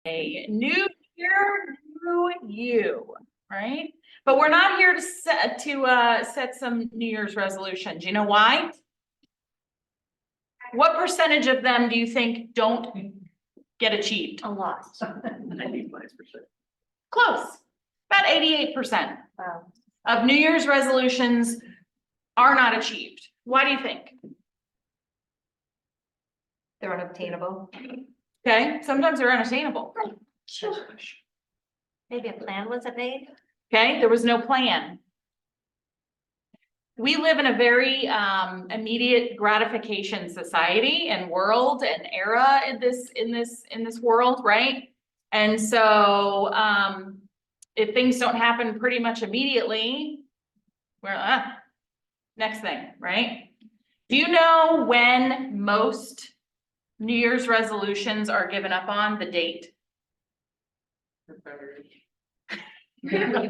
A new year, new you, right? But we're not here to set some New Year's resolutions. You know why? What percentage of them do you think don't get achieved? A lot. 95%. Close. About 88% Wow. of New Year's resolutions are not achieved. Why do you think? They're unobtainable. Okay, sometimes they're unattainable. Maybe a plan wasn't made. Okay, there was no plan. We live in a very immediate gratification society and world and era in this world, right? And so if things don't happen pretty much immediately, we're next thing, right? Do you know when most New Year's resolutions are given up on? The date? Have a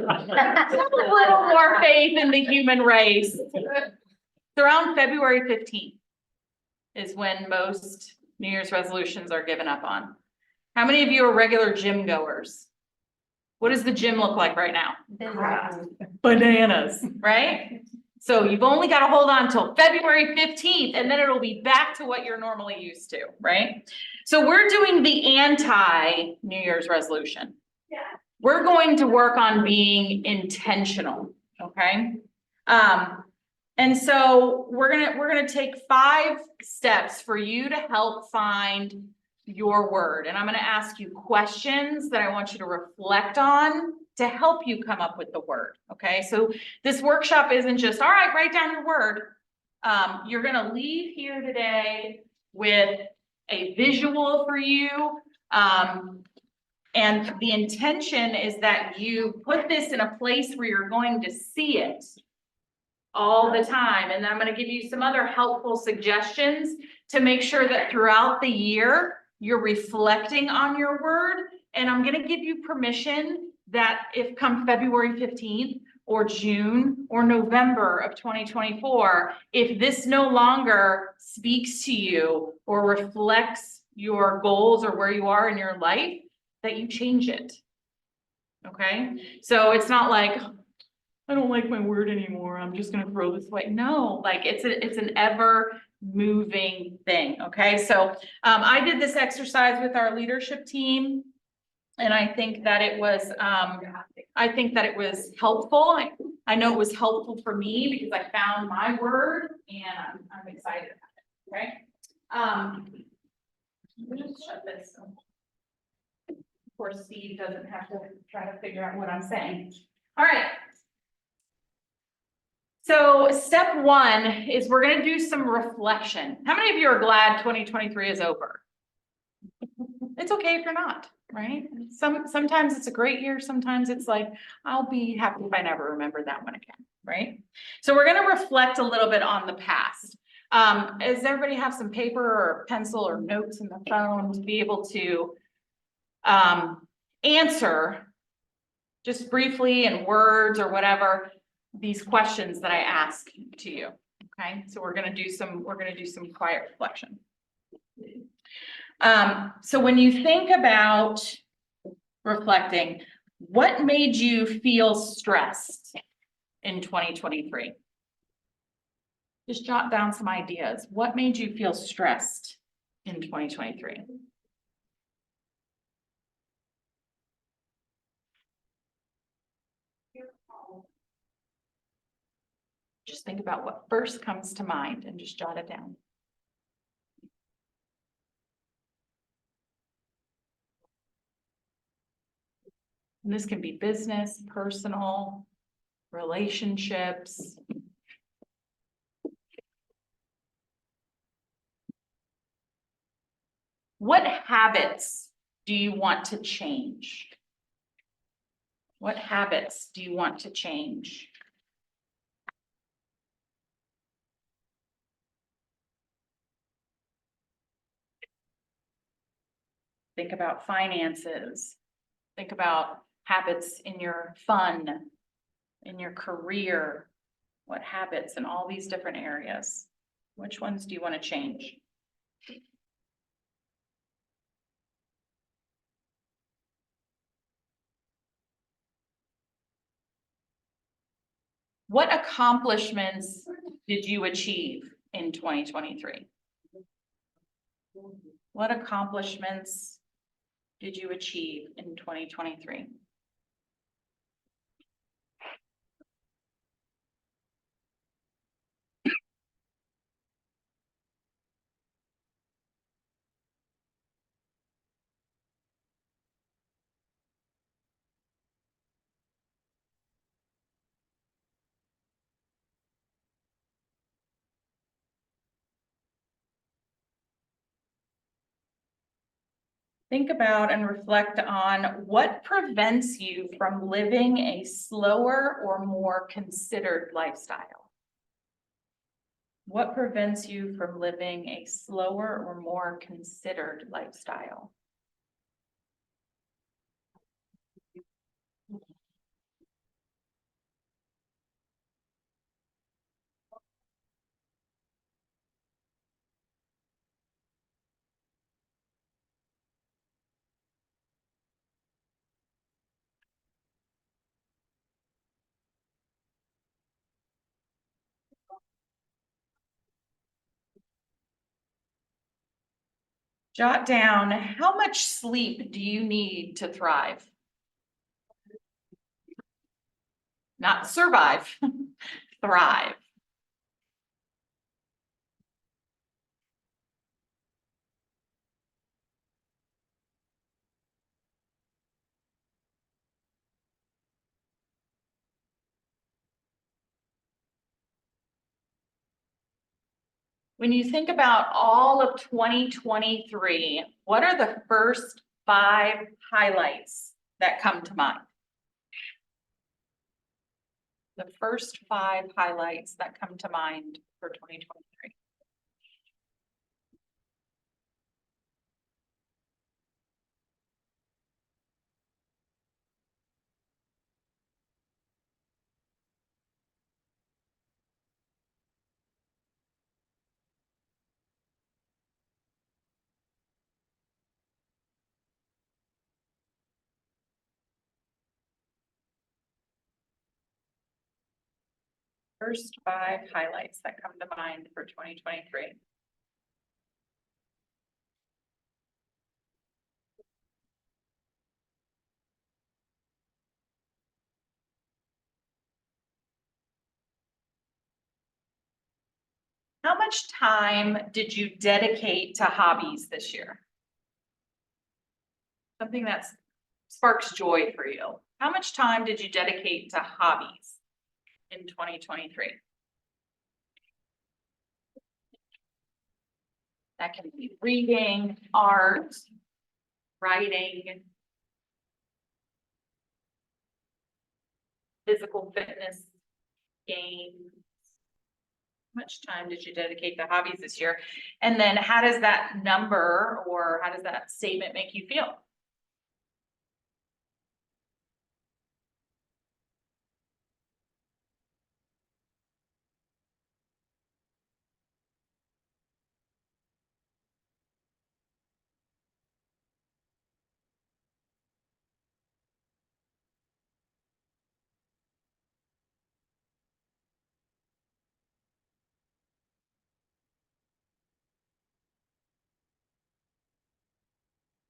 little more faith in the human race. It's around February 15th is when most New Year's resolutions are given up on. How many of you are regular gym goers? What does the gym look like right now? Bananas, right? So you've only got to hold on until February 15th, and then it'll be back to what you're normally used to, right? So we're doing the anti-New Year's resolution. Yeah. We're going to work on being intentional, okay? And so we're gonna take 5 steps for you to help find your word. And I'm gonna ask you questions that I want you to reflect on to help you come up with the word, okay? So this workshop isn't just, all right, write down your word. You're gonna leave here today with a visual for you. And the intention is that you put this in a place where you're going to see it all the time. And then I'm going to give you some other helpful suggestions to make sure that throughout the year, you're reflecting on your word. And I'm going to give you permission that if come February 15th or June or November of 2024, if this no longer speaks to you or reflects your goals or where you are in your life, that you change it. Okay, so it's not like I don't like my word anymore, I'm just gonna throw this away. No, like it's an ever moving thing. Okay, so I did this exercise with our leadership team, and I think that it was helpful. I know it was helpful for me because I found my word, and I'm excited about it. Okay, let me just shut this. Of course, Steve doesn't have to try to figure out what I'm saying. All right. So step 1 is we're going to do some reflection. How many of you are glad 2023 is over? It's okay if you're not, right? Sometimes it's a great year. Sometimes it's like, I'll be happy if I never remember that one again, right? So we're going to reflect a little bit on the past. Does everybody have some paper or pencil or notes in the phone to be able to answer just briefly in words or whatever these questions that I ask to you? Okay, so we're gonna do some quiet reflection. So when you think about reflecting, what made you feel stressed in 2023? Just jot down some ideas. What made you feel stressed in 2023? Just think about what first comes to mind and just jot it down. And this can be business, personal, relationships. What habits do you want to change? What habits do you want to change? Think about finances. Think about habits in your fun, in your career. What habits in all these different areas? Which ones do you want to change? What accomplishments did you achieve in 2023? What accomplishments did you achieve in 2023? Think about and reflect on what prevents you from living a slower or more considered lifestyle. What prevents you from living a slower or more considered lifestyle? Jot down, how much sleep do you need to thrive? Not survive, thrive. When you think about all of 2023, what are the first 5 highlights that come to mind? The first 5 highlights that come to mind for 2023. First 5 highlights that come to mind for 2023. How much time did you dedicate to hobbies this year? Something that sparks joy for you. How much time did you dedicate to hobbies in 2023? That can be reading, art, writing, physical fitness, games. How much time did you dedicate to hobbies this year? And then how does that number or how does that statement make you feel?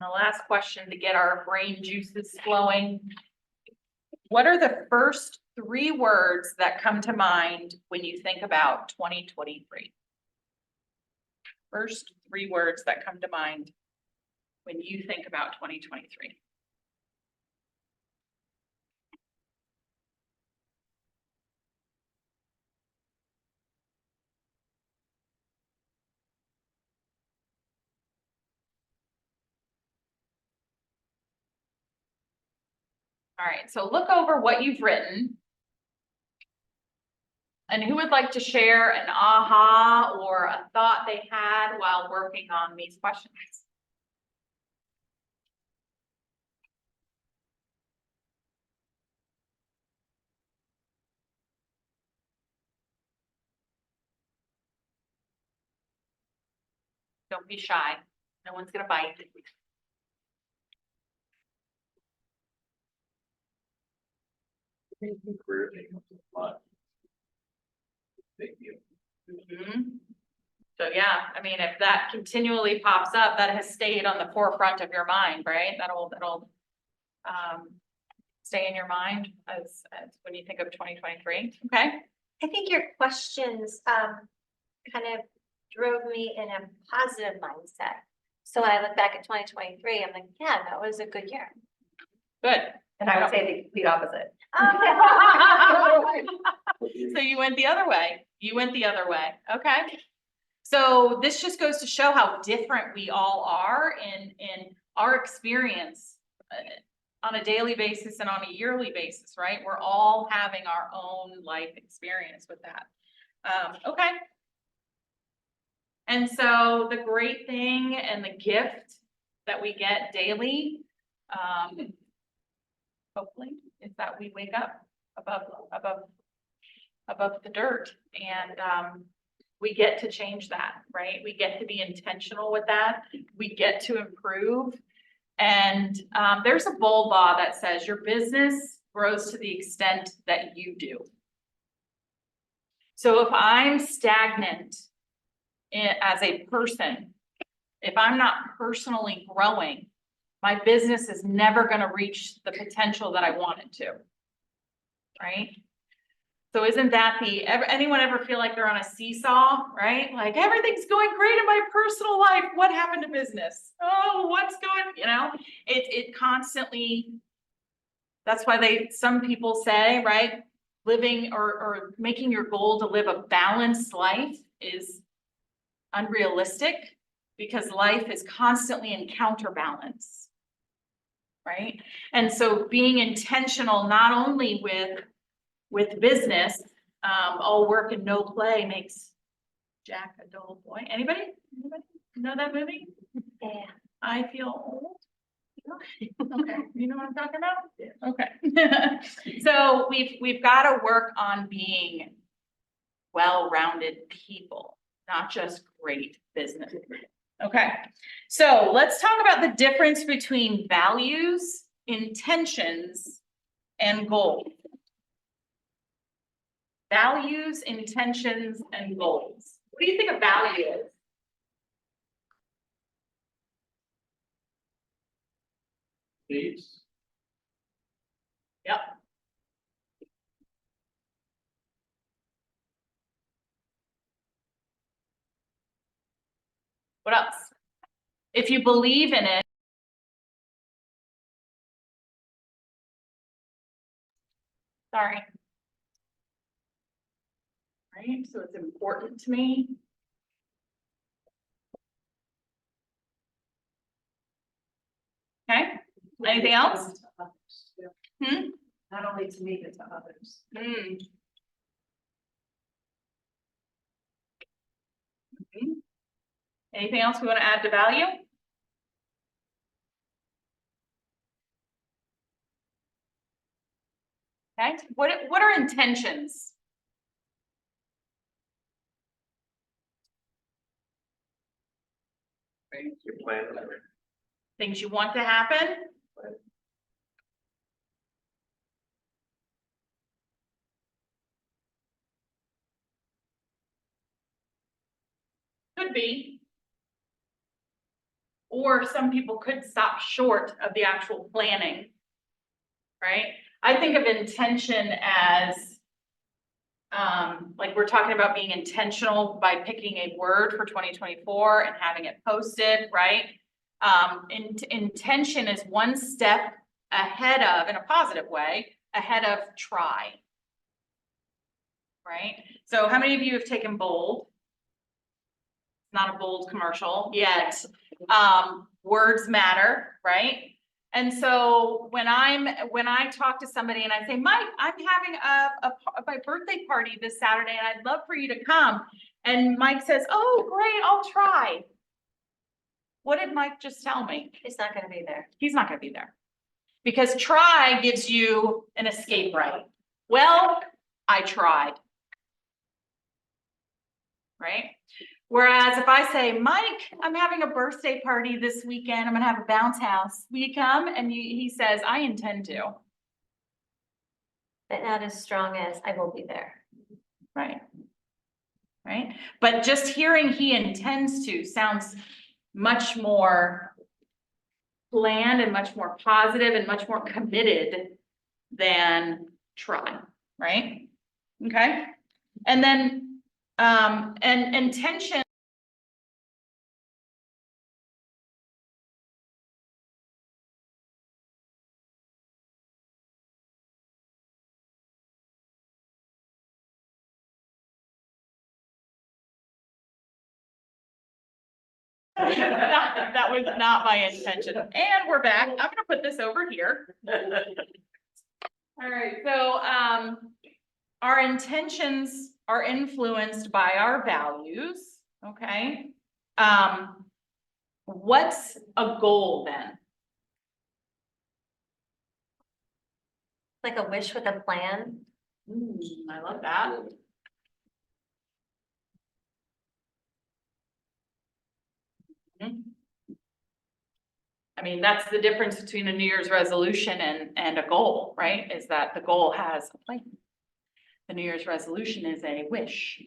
The last question to get our brain juices flowing. What are the first 3 words that come to mind when you think about 2023? First 3 words that come to mind when you think about 2023. All right, so look over what you've written. And who would like to share an aha or a thought they had while working on these questions? Don't be shy. No one's gonna bite. Big deal. Mhm. So yeah, I mean, if that continually pops up, that has stayed on the forefront of your mind, right? That'll stay in your mind as when you think of 2023, okay? I think your questions, kind of drove me in a positive mindset. So when I look back at 2023, I'm like, yeah, that was a good year. Good. And I would say the complete opposite. So you went the other way. You went the other way, okay? So this just goes to show how different we all are in our experience on a daily basis and on a yearly basis, right? We're all having our own life experience with that. Okay. And so the great thing and the gift that we get daily, hopefully, is that we wake up above the dirt, and we get to change that, right? We get to be intentional with that. We get to improve. And there's a bold law that says your business grows to the extent that you do. So if I'm stagnant as a person, if I'm not personally growing, my business is never going to reach the potential that I want it to, right? So isn't that anyone ever feel like they're on a seesaw, right? Like everything's going great in my personal life. What happened to business? Oh, what's going, it constantly, that's why some people say, right? Living or making your goal to live a balanced life is unrealistic because life is constantly in counterbalance, right? And so being intentional, not only with business, all work and no play makes Jack a dull boy. Anybody know that movie? Yeah. I feel old. Okay, you know what I'm talking about? Okay. So we've got to work on being well-rounded people, not just great business. Okay, so let's talk about the difference between values, intentions, and goals. Values, intentions, and goals. What do you think a value is? Needs. Yep. What else? If you believe in it. Sorry. Right, so it's important to me. Okay, anything else? Hmm? Not only to me, but to others. Hmm. Mhm. Anything else we want to add to value? Okay, what are intentions? Your plan. Things you want to happen? Could be. Or some people could stop short of the actual planning, right? I think of intention as, like we're talking about being intentional by picking a word for 2024 and having it posted, right? Intention is one step ahead of, in a positive way, ahead of try, right? So how many of you have taken bold? Not a bold commercial yet. Words matter, right? And so when I talk to somebody and I say, Mike, I'm having my birthday party this Saturday and I'd love for you to come. And Mike says, oh, great, I'll try. What did Mike just tell me? He's not gonna be there. He's not gonna be there. Because try gives you an escape right. Well, I tried. Right? Whereas if I say, Mike, I'm having a birthday party this weekend, I'm gonna have a bounce house. Will you come? And he says, I intend to. But not as strong as I will be there. Right. right? But just hearing he intends to sounds much more planned and much more positive and much more committed than try, right? Okay, and then, and intention. That was not my intention. And we're back. I'm gonna put this over here. All right, so, our intentions are influenced by our values, okay? What's a goal then? Like a wish with a plan. I love that. Mhm. I mean, that's the difference between a New Year's resolution and a goal, right? Is that the goal has a plan. The New Year's resolution is a wish.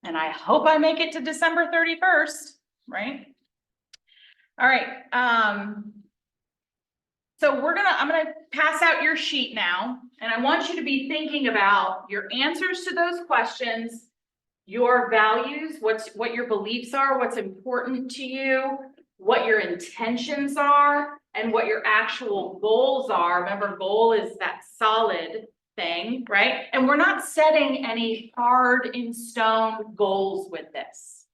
And I hope I make it to December 31st, right? All right, so I'm gonna pass out your sheet now, and I want you to be thinking about your answers to those questions, your values, what your beliefs are, what's important to you, what your intentions are, and what your actual goals are. Remember, goal is that solid thing, right? And we're not setting any hard in stone goals with this.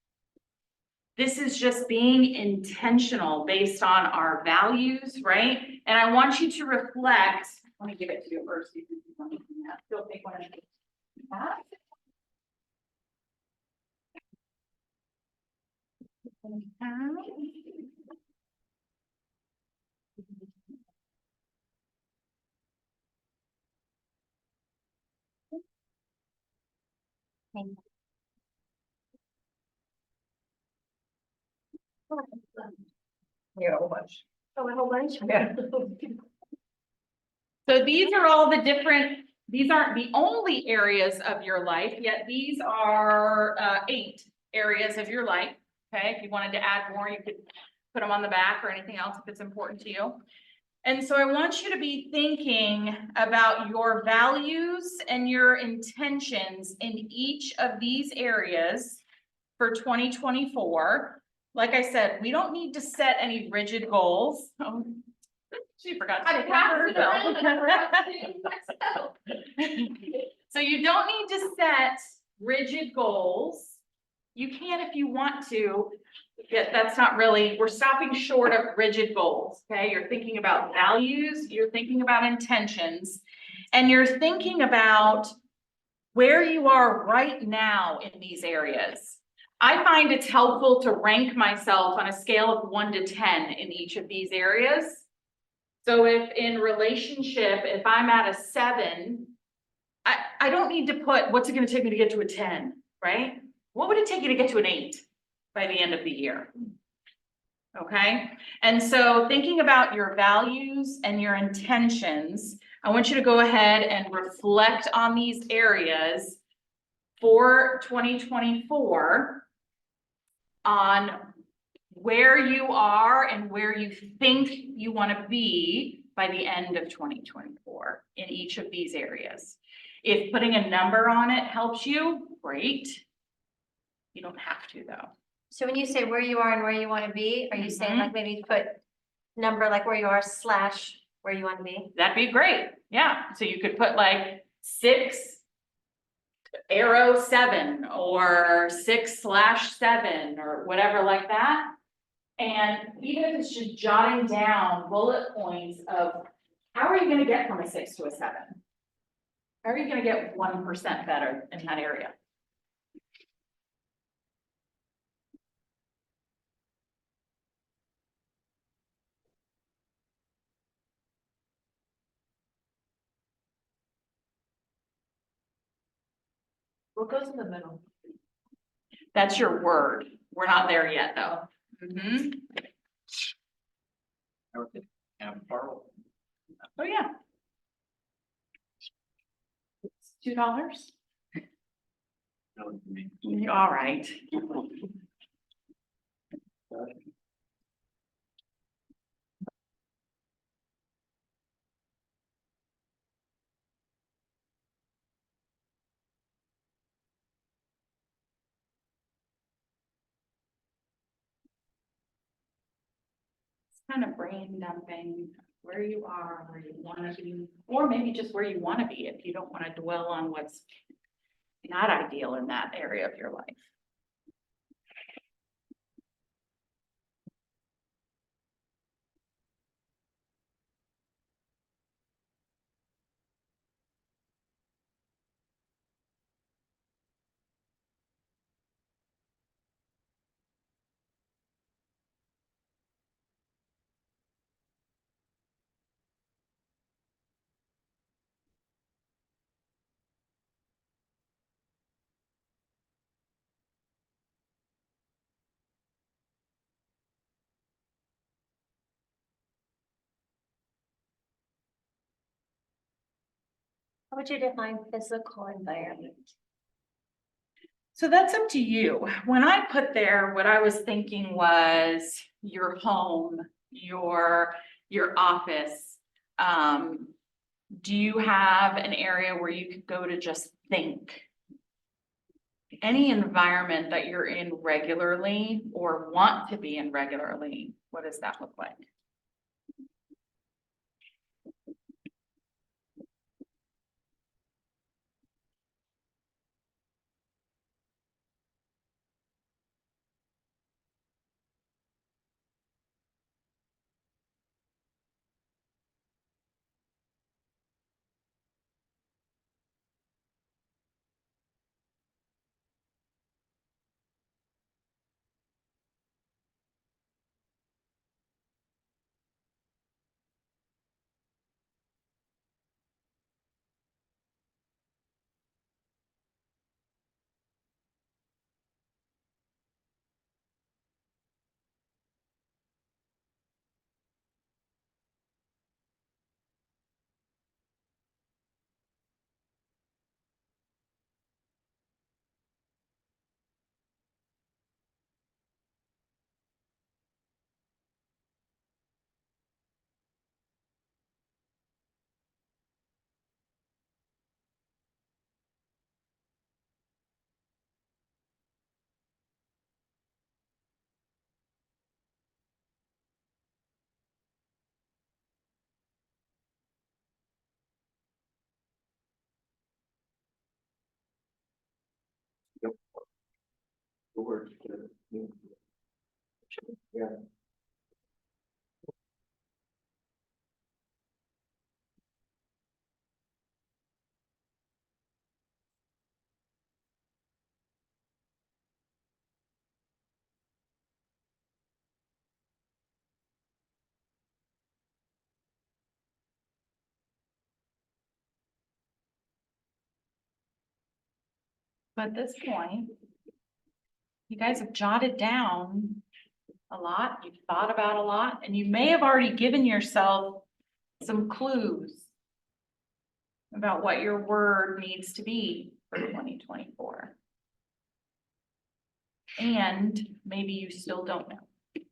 This is just being intentional based on our values, right? And I want you to reflect. Let me give it to you first. You can still take one of these. Yeah, a whole bunch. Oh, a whole bunch? Yeah. So these are all the different, these aren't the only areas of your life, yet these are 8 areas of your life. Okay, if you wanted to add more, you could put them on the back or anything else if it's important to you. And so I want you to be thinking about your values and your intentions in each of these areas for 2024. Like I said, we don't need to set any rigid goals. Oh, she forgot to take one for herself. So you don't need to set rigid goals. You can if you want to. Yeah, that's not really, we're stopping short of rigid goals, okay? You're thinking about values, you're thinking about intentions, and you're thinking about where you are right now in these areas. I find it's helpful to rank myself on a scale of 1 to 10 in each of these areas. So if in relationship, if I'm at a 7, I don't need to put, what's it gonna take me to get to a 10, right? What would it take you to get to an 8 by the end of the year? Okay, and so thinking about your values and your intentions, I want you to go ahead and reflect on these areas for 2024 on where you are and where you think you want to be by the end of 2024 in each of these areas. If putting a number on it helps you, great. You don't have to though. So when you say where you are and where you want to be, are you saying like maybe put number like where you are / where you want to be? That'd be great. Yeah, so you could put like 6 arrow 7 or 6/7 or whatever like that. And even if it's just jotting down bullet points of how are you going to get from a 6 to a 7? How are you going to get 1% better in that area? What goes in the middle? That's your word. We're not there yet though. Mhm. Oh, yeah. It's $2. Sounds to me. All right. Kind of brain dumping where you are, where you want to be, or maybe just where you want to be if you don't want to dwell on what's not ideal in that area of your life. How would you define physical environment? So that's up to you. When I put there, what I was thinking was your home, your office. Do you have an area where you could go to just think? Any environment that you're in regularly or want to be in regularly, what does that look like? The word, yeah. But at this point, you guys have jotted down a lot, you've thought about a lot, and you may have already given yourself some clues about what your word needs to be for 2024. And maybe you still don't know.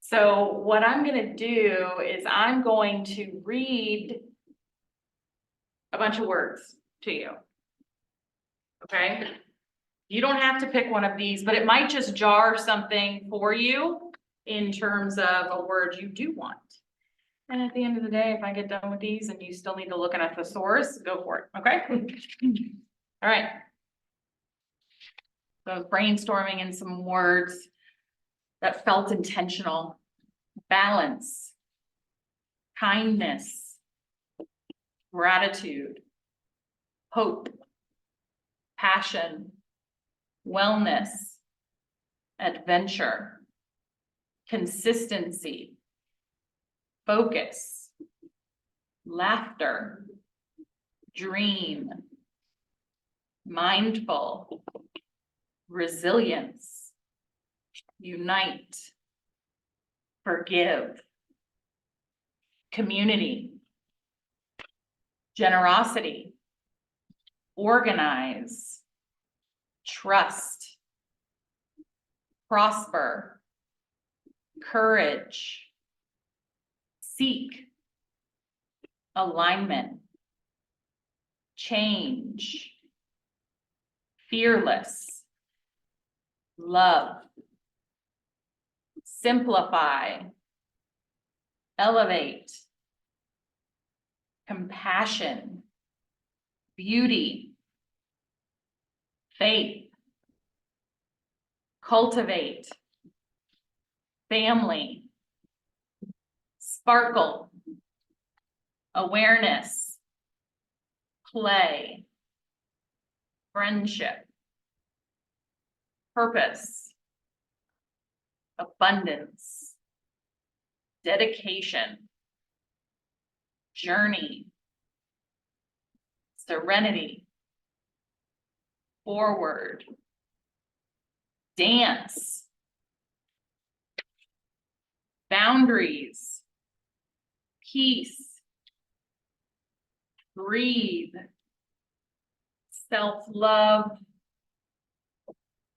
So what I'm gonna do is I'm going to read a bunch of words to you. Okay? You don't have to pick one of these, but it might just jar something for you in terms of a word you do want. And at the end of the day, if I get done with these and you still need to look at the source, go for it, okay? All right. So I was brainstorming in some words that felt intentional. Balance, kindness, gratitude, hope, passion, wellness, adventure, consistency, focus, laughter, dream, mindful, resilience, unite, forgive, community, generosity, organize, trust, prosper, courage, seek, alignment, change, fearless, love, simplify, elevate, compassion, beauty, faith, cultivate, family, sparkle, awareness, play, friendship, purpose, abundance, dedication, journey, serenity, forward, dance, boundaries, peace, breathe, self-love,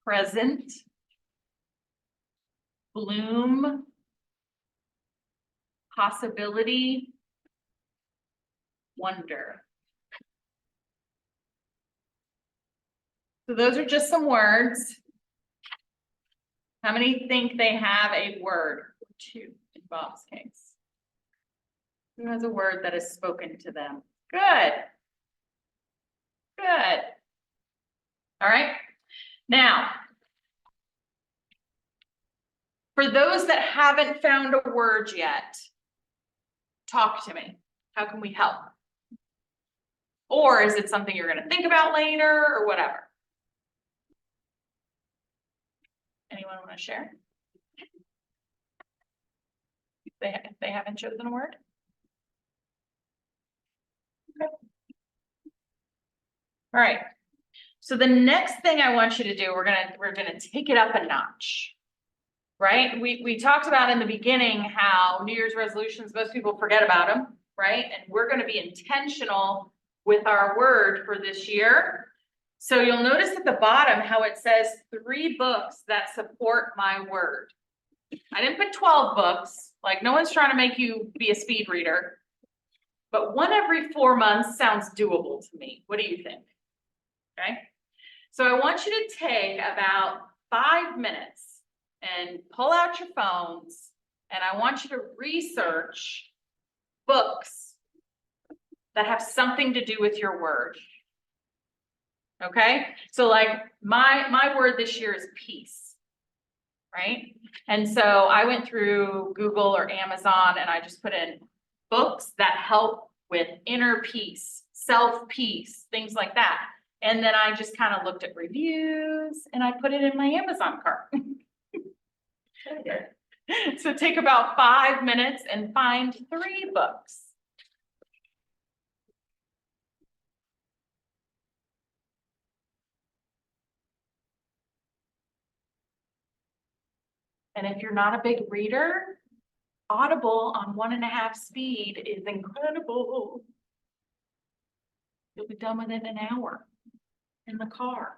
present, bloom, possibility, wonder. So those are just some words. How many think they have a word? Two in Bob's case. Who has a word that is spoken to them? Good. Good. All right. Now, for those that haven't found a word yet, talk to me. How can we help? Or is it something you're going to think about later or whatever? Anyone want to share? If they haven't chosen a word? Okay. All right. So the next thing I want you to do, we're gonna take it up a notch. Right? We talked about in the beginning how New Year's resolutions, most people forget about them, right? And we're gonna be intentional with our word for this year. So you'll notice at the bottom how it says 3 books that support my word. I didn't put 12 books, like no one's trying to make you be a speed reader. But 1 every 4 months sounds doable to me. What do you think? Okay. So I want you to take about 5 minutes and pull out your phones, and I want you to research books that have something to do with your word. Okay, so like my word this year is peace, right? And so I went through Google or Amazon and I just put in books that help with inner peace, self-peace, things like that. And then I just kind of looked at reviews and I put it in my Amazon cart. So take about 5 minutes and find 3 books. And if you're not a big reader, Audible on 1.5 speed is incredible. You'll be done within an hour in the car.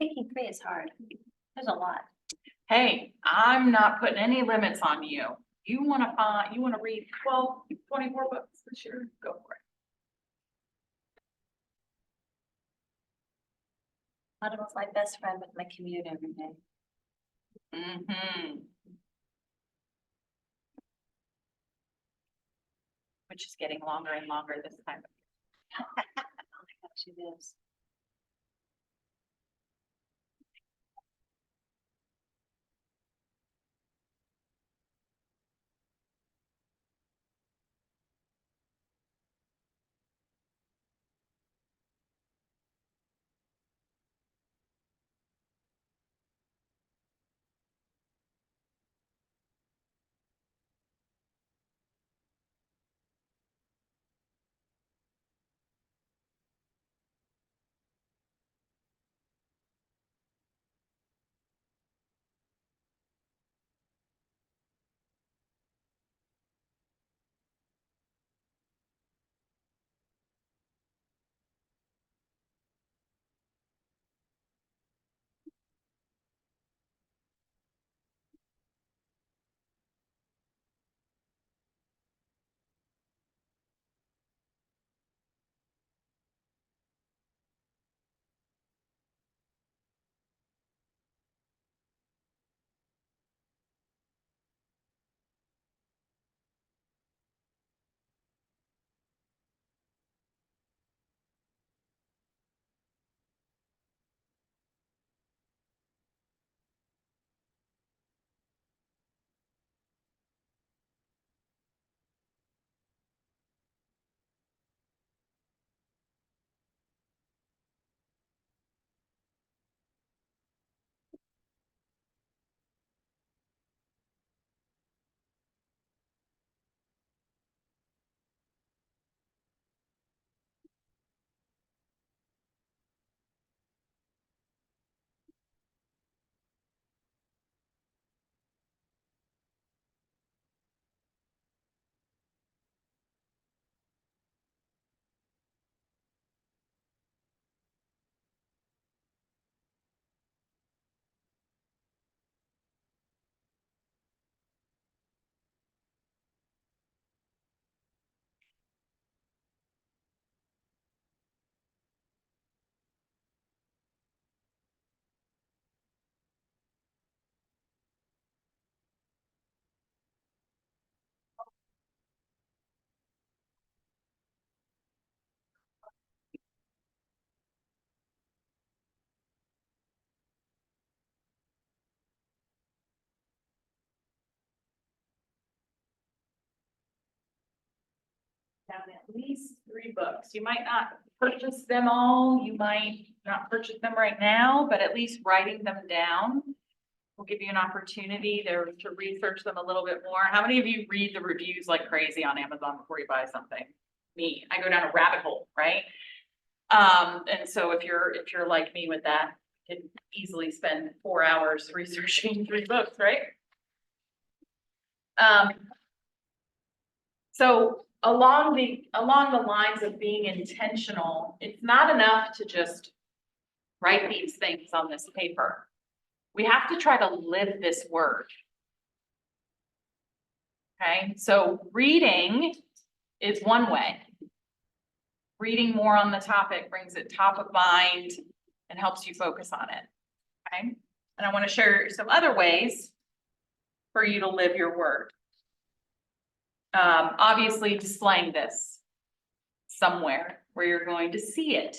Picking 3 is hard. There's a lot. Hey, I'm not putting any limits on you. You want to read 12, 24 books this year? Go for it. Audible's my best friend with my commute every day. Mhm. Which is getting longer and longer this time. Oh my gosh, it is. Down at least 3 books. You might not purchase them all, you might not purchase them right now, but at least writing them down will give you an opportunity to research them a little bit more. How many of you read the reviews like crazy on Amazon before you buy something? Me, I go down a rabbit hole, right? And so if you're like me with that, you can easily spend 4 hours researching 3 books, right? So along the lines of being intentional, it's not enough to just write these things on this paper. We have to try to live this word. Okay, so reading is one way. Reading more on the topic brings it top of mind and helps you focus on it. Okay, and I want to share some other ways for you to live your word. Obviously displaying this somewhere where you're going to see it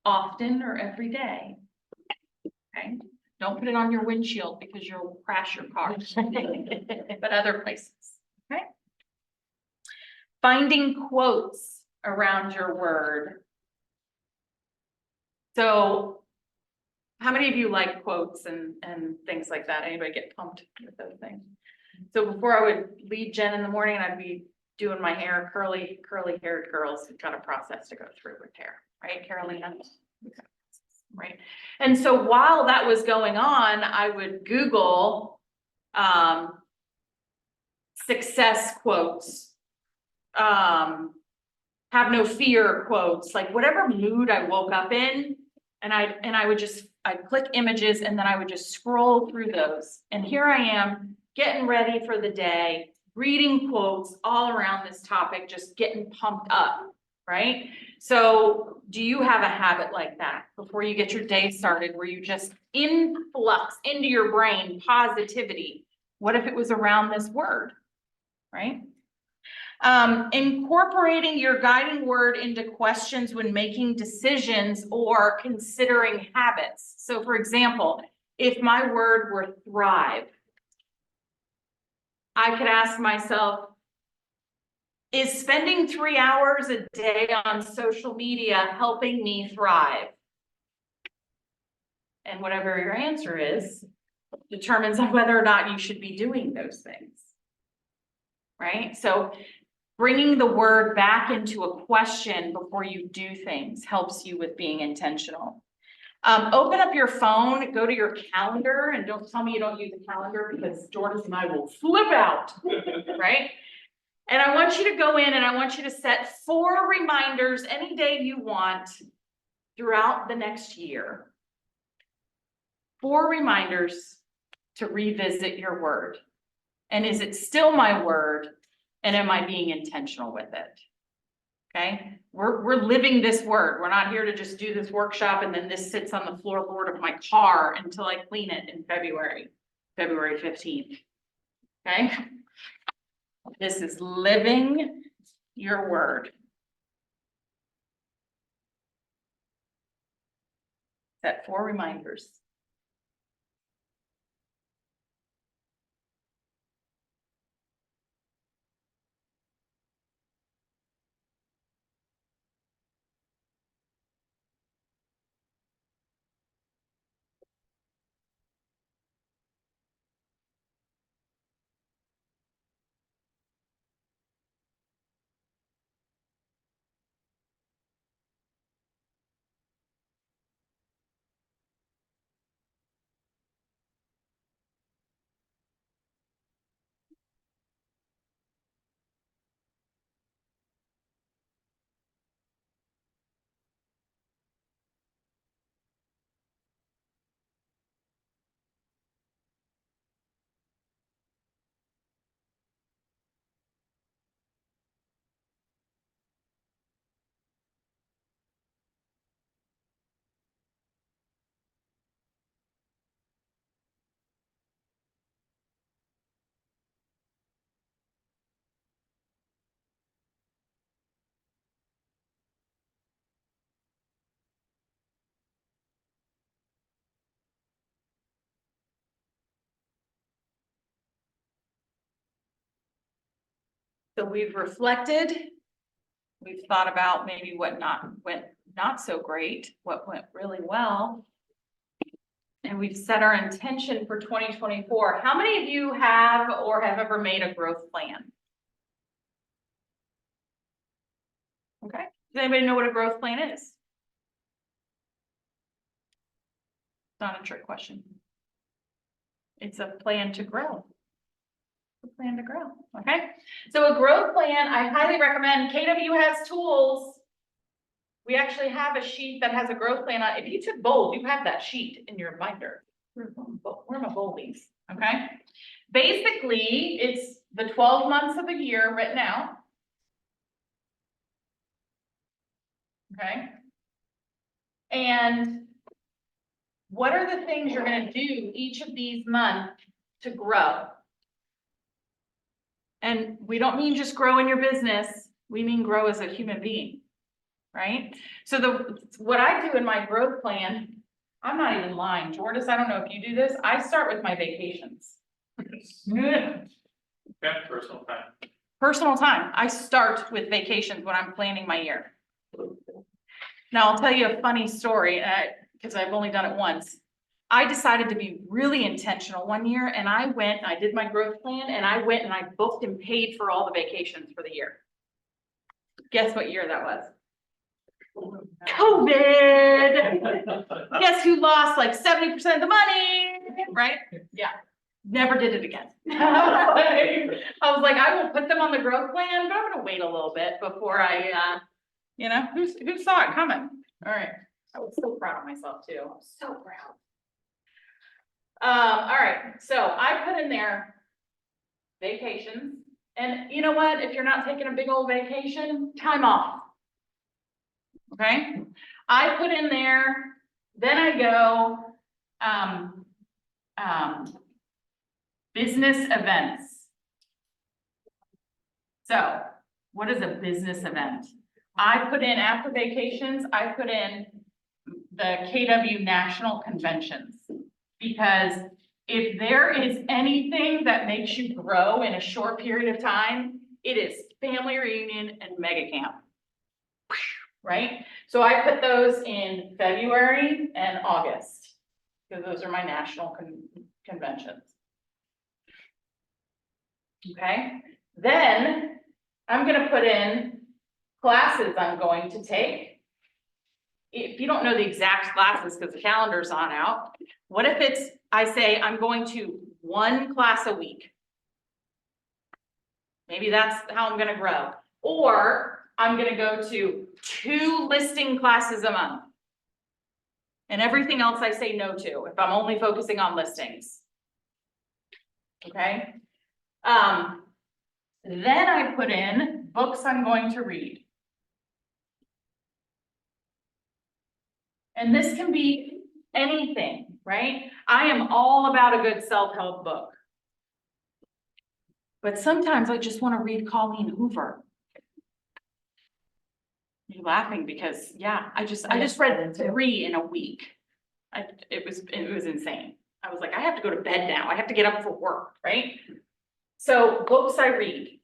often or every day. Okay, don't put it on your windshield because you'll crash your car, but other places. Okay, finding quotes around your word. So how many of you like quotes and things like that? Anybody get pumped with those things? So before I would lead Jen in the morning, I'd be doing my hair, curly haired girls who've got a process to go through with hair, right, Carolina? Right. And so while that was going on, I would Google success quotes, have no fear quotes, like whatever mood I woke up in, and I'd click images and then I would just scroll through those. And here I am getting ready for the day, reading quotes all around this topic, just getting pumped up, right? So do you have a habit like that before you get your day started where you just influx into your brain positivity? What if it was around this word, right? Incorporating your guiding word into questions when making decisions or considering habits. So for example, if my word were thrive, I could ask myself, is spending 3 hours a day on social media helping me thrive? And whatever your answer is, determines on whether or not you should be doing those things. Right? So bringing the word back into a question before you do things helps you with being intentional. Open up your phone, go to your calendar, and don't tell me you don't use a calendar because Jordan and I will flip out, right? And I want you to go in and I want you to set 4 reminders any day you want throughout the next year. 4 reminders to revisit your word. And is it still my word? And am I being intentional with it? Okay, we're living this word. We're not here to just do this workshop and then this sits on the floorboard of my car until I clean it in February 15th. Okay, this is living your word. Set 4 reminders. So we've reflected, we've thought about maybe what went not so great, what went really well. And we've set our intention for 2024. How many of you have or have ever made a growth plan? Okay, does anybody know what a growth plan is? It's not a trick question. It's a plan to grow. A plan to grow, okay? So a growth plan, I highly recommend. KW has tools. We actually have a sheet that has a growth plan on. If you took bold, you have that sheet in your binder. Where are my boldies? Okay. Basically, it's the 12 months of the year written out. Okay. And what are the things you're going to do each of these months to grow? And we don't mean just grow in your business. We mean grow as a human being, right? So what I do in my growth plan, I'm not even lying. Jordis, I don't know if you do this. I start with my vacations. Yeah, personal time. Personal time. I start with vacations when I'm planning my year. Now, I'll tell you a funny story, because I've only done it once. I decided to be really intentional one year, and I went, and I did my growth plan, and I went and I booked and paid for all the vacations for the year. Guess what year that was? COVID. Guess who lost like 70% of the money, right? Yeah, never did it again. I was like, I will put them on the growth plan, but I'm gonna wait a little bit before I, you know, who saw it coming? All right, I was so proud of myself too. I'm so proud. All right, so I put in there vacations, and you know what? If you're not taking a big old vacation, time off. Okay, I put in there, then I go, business events. So what is a business event? I put in, after vacations, I put in the KW National Conventions. Because if there is anything that makes you grow in a short period of time, it is family reunion and mega camp. Right? So I put those in February and August, because those are my national conventions. Okay, then I'm gonna put in classes I'm going to take. If you don't know the exact classes, because the calendar's on out, what if it's, I say I'm going to 1 class a week? Maybe that's how I'm gonna grow. Or I'm gonna go to 2 listing classes a month. And everything else I say no to, if I'm only focusing on listings. Okay? Then I put in books I'm going to read. And this can be anything, right? I am all about a good self-help book. But sometimes I just want to read Colleen Hoover. You're laughing because, yeah, I just read 3 in a week. It was insane. I was like, I have to go to bed now. I have to get up for work, right? So books I read.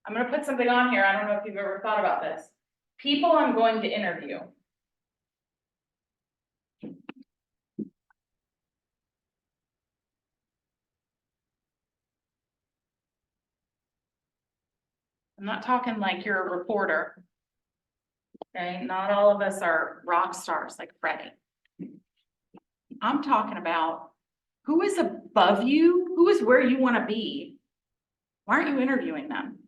I'm gonna put something on here. I don't know if you've ever thought about this. People I'm going to interview. I'm not talking like you're a reporter. Okay, not all of us are rock stars like Freddie. I'm talking about who is above you, who is where you want to be. Why aren't you interviewing them?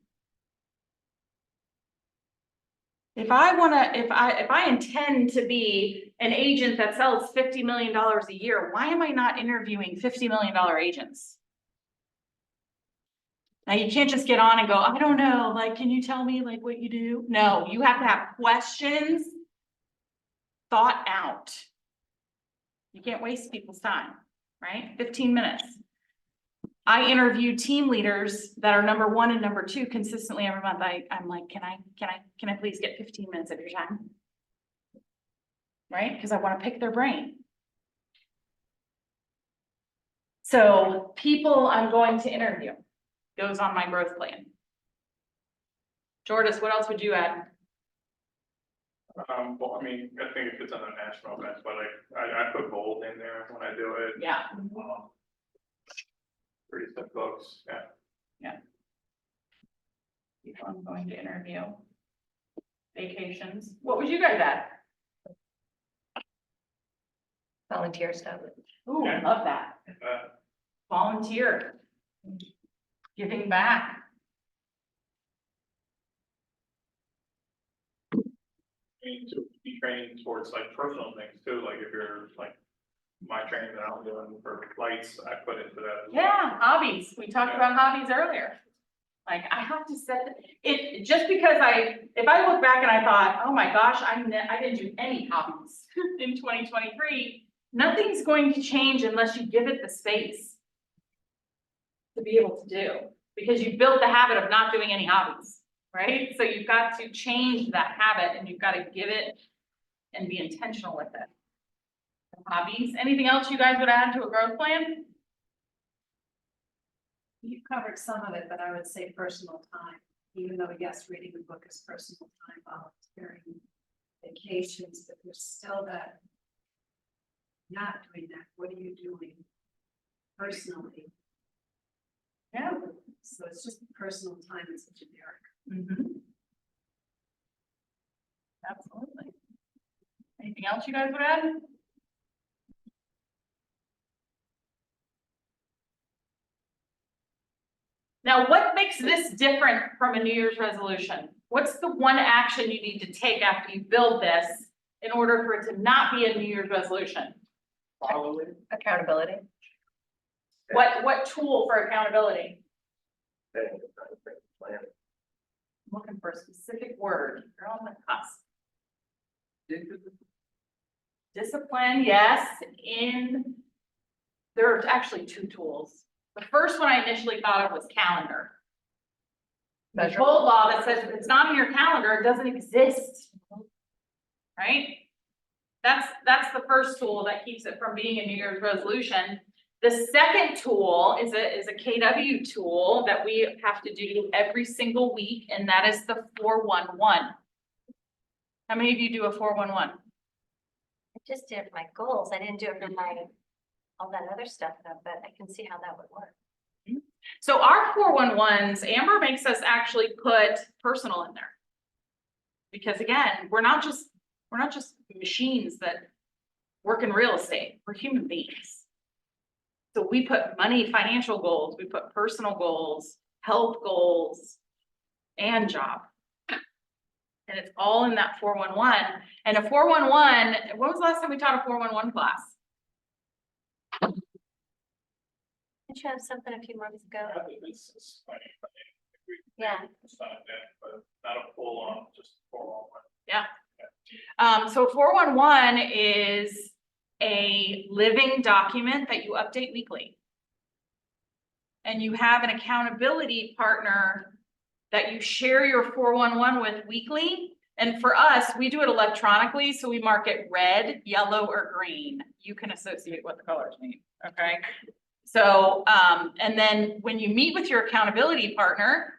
If I intend to be an agent that sells $50 million a year, why am I not interviewing $50 million agents? Now, you can't just get on and go, I don't know, like, can you tell me like what you do? No, you have to have questions thought out. You can't waste people's time, right? 15 minutes. I interview team leaders that are number 1 and number 2 consistently every month. I'm like, can I please get 15 minutes of your time? Right? Because I want to pick their brain. So people I'm going to interview goes on my growth plan. Jordis, what else would you add? Well, I mean, I think if it's on a national event, but like, I put bold in there when I do it. Yeah. Recent books, yeah. People I'm going to interview. Vacations. What would you guys add? Volunteer stuff. Ooh, I love that. Volunteer. Giving back. I mean, to be training towards like personal things too, like if you're like, my training that I'm doing for lights, I put into that. Yeah, hobbies. We talked about hobbies earlier. Like I have to set it, just because if I look back and I thought, oh my gosh, I didn't do any hobbies in 2023. Nothing's going to change unless you give it the space to be able to do, because you built the habit of not doing any hobbies, right? So you've got to change that habit and you've got to give it and be intentional with it. Hobbies. Anything else you guys would add to a growth plan? You've covered some of it, but I would say personal time, even though yes, reading a book is personal time, volunteering, vacations, but there's still that. Not doing that, what are you doing personally? Yeah. So it's just personal time is generic. Absolutely. Anything else you guys would add? Now, what makes this different from a New Year's resolution? What's the one action you need to take after you build this in order for it to not be a New Year's resolution? Accountability. What tool for accountability? for a specific word. You're on the cusp. Discipline, yes, there are actually two tools. The first one I initially thought of was calendar. There's Measure. whole law that says if it's not in your calendar, it doesn't exist. Right? That's the first tool that keeps it from being a New Year's resolution. The second tool is a KW tool that we have to do every single week, and that is the 411. How many of you do a 411? I just did it for my goals. I didn't do it for all that other stuff though, but I can see how that would work. So our 411s, Amber makes us actually put personal in there. Because again, we're not just machines that work in real estate, we're human beings. So we put money, financial goals, we put personal goals, health goals, and job. And it's all in that 411. And a 411, when was the last time we taught a 411 class? Didn't you have something a few months ago? This is funny, but Yeah. it's not that, but not a full on, just full on. So 411 is a living document that you update weekly. And you have an accountability partner that you share your 411 with weekly. And for us, we do it electronically, so we mark it red, yellow, or green. You can associate what the colors mean, okay? So, and then when you meet with your accountability partner,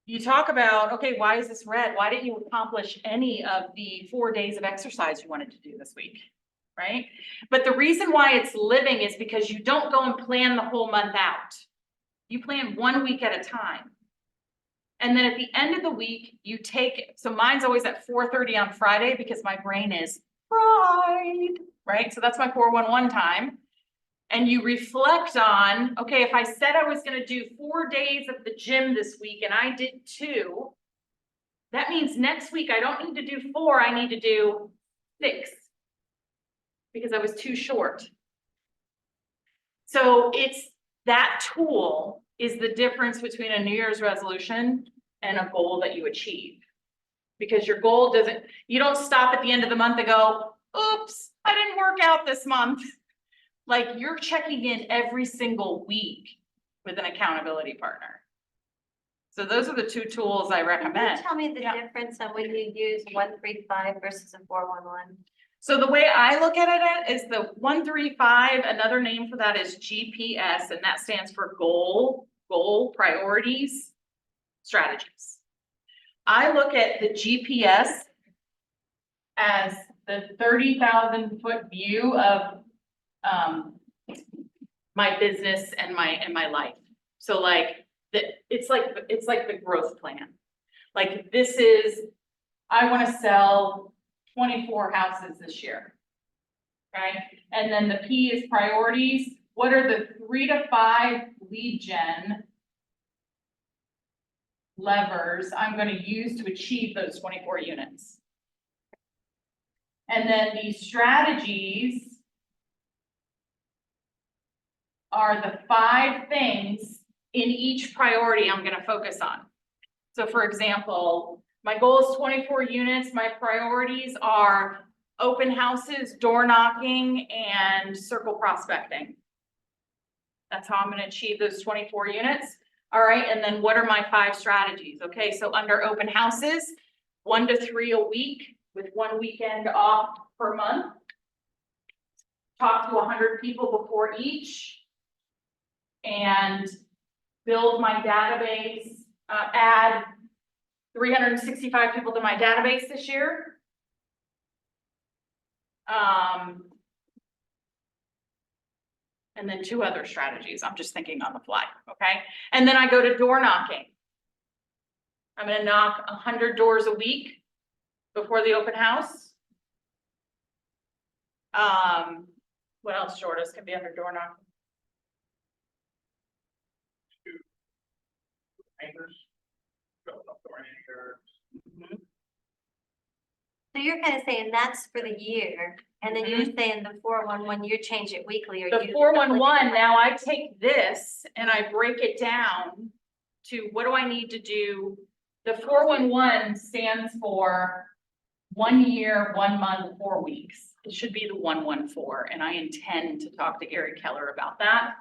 you talk about, okay, why is this red? Why didn't you accomplish any of the 4 days of exercise you wanted to do this week, right? But the reason why it's living is because you don't go and plan the whole month out. You plan 1 week at a time. And then at the end of the week, you take, so mine's always at 4:30 on Friday because my brain is fried, right? So that's my 411 time. And you reflect on, okay, if I said I was gonna do 4 days of the gym this week and I did 2, that means next week I don't need to do 4, I need to do 6. Because I was too short. So it's, that tool is the difference between a New Year's resolution and a goal that you achieve. Because your goal doesn't, you don't stop at the end of the month and go, oops, I didn't work out this month. Like you're checking in every single week with an accountability partner. So those are the two tools I Can recommend. you tell me the Yeah. difference on when you use 135 versus a 411? So the way I look at it is the 135, another name for that is GPS, and that stands for goal, priorities, strategies. I look at the GPS as the 30,000 foot view of my business and my life. So like it's like the growth plan. Like this is, I want to sell 24 houses this year. Right? And then the P is priorities. What are the 3 to 5 lead gen levers I'm going to use to achieve those 24 units? And then these strategies are the 5 things in each priority I'm going to focus on. So for example, my goal is 24 units. My priorities are open houses, door knocking, and circle prospecting. That's how I'm going to achieve those 24 units. All right, and then what are my 5 strategies? Okay, so under open houses, 1 to 3 a week with 1 weekend off per month. Talk to 100 people before each. And build my database, add 365 people to my database this year. And then 2 other strategies. I'm just thinking on the fly, okay? And then I go to door knocking. I'm gonna knock 100 doors a week before the open house. What else, Jordan, can be under door knocking? Hangers. Go up the hanger. So you're kind of saying that's for the year, and then you're saying the 411, you change it weekly or The you. 411, now I take this and I break it down to what do I need to do The 411 stands for 1 year, 1 month, 4 weeks. It should be the 114, and I intend to talk to Gary Keller about that.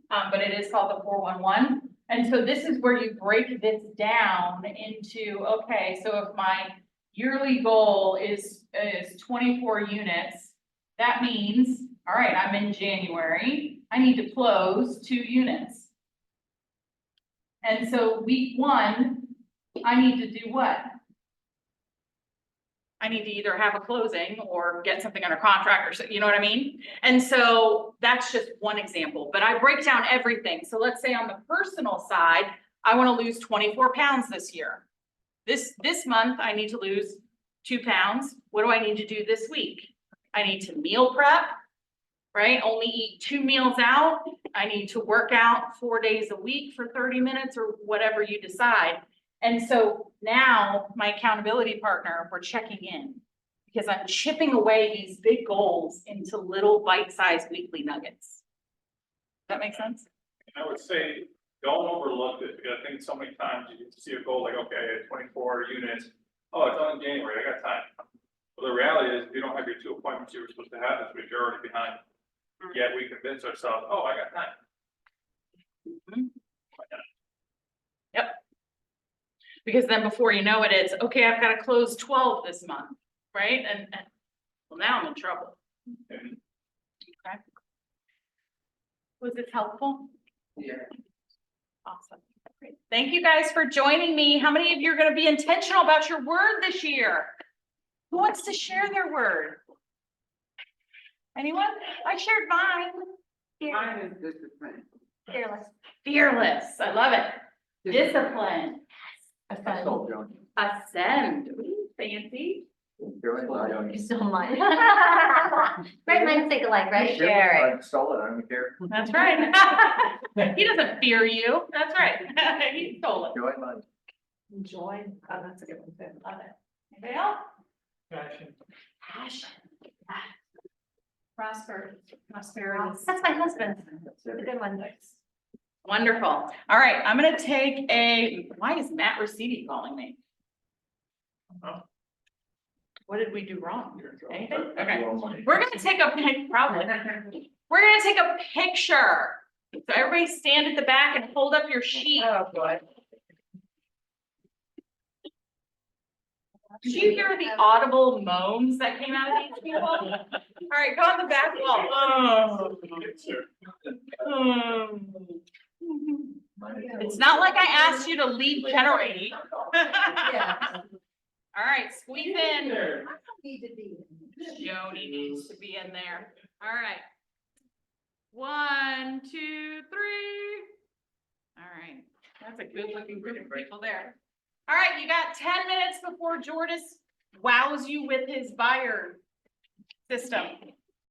But it is called the 411. And so this is where you break this down into, okay, so if my yearly goal is 24 units, that means, all right, I'm in January, I need to close 2 units. And so week 1, I need to do what? I need to either have a closing or get something under contract or so, you know what I mean? And so that's just one example, but I break down everything. So let's say on the personal side, I want to lose 24 pounds this year. This month, I need to lose 2 pounds. What do I need to do this week? I need to meal prep, right? Only eat 2 meals out. I need to work out 4 days a week for 30 minutes or whatever you decide. And so now my accountability partner, we're checking in because I'm chipping away these big goals into little bite-sized weekly nuggets. Does that make sense? I would say, don't overlook it, because I think so many times you see a goal like, okay, 24 units, oh, it's only January, I got time. Well, the reality is, if you don't have your 2 appointments you were supposed to have, that's because you're already behind. Yet we convince ourselves, oh, I got time. Yep. Because then before you know it, it's, okay, I've got to close 12 this month, right? And well, now I'm in trouble. And Okay. Was this helpful? yeah. Awesome. Great. Thank you guys for joining me. How many of you are going to be intentional about your word this year? Who wants to share their word? Anyone? I shared mine. Mine is discipline. Fearless. Fearless. I love it. Discipline. I told Joan. Ascend. Ooh, fancy. So much. Right, minds think alike, right? I stole it, I don't care. That's right. He doesn't fear you. That's right. He stole it. Join mine. Enjoy. Oh, that's a good one too. Love it. Anybody else? Passion. Passion. Prosperity. That's my husband. That's It's a it. good one. Wonderful. All right, I'm gonna take why is Matt Rosidi calling me? Oh. What did we do wrong? Anything? Well, Okay, money. we're gonna take a probably. We're gonna take a picture. So everybody stand at the back and hold up your sheet. Oh, boy. Did you hear the audible moans that came out of these people? All right, go on the back wall. It's not like I asked you to lead generate. All right, squeeze in. Need to be. Jody needs to be in there. All right. 1, 2, 3. All right, that's a good looking group of people there. All right, you got 10 minutes before Jordis wows you with his buyer system.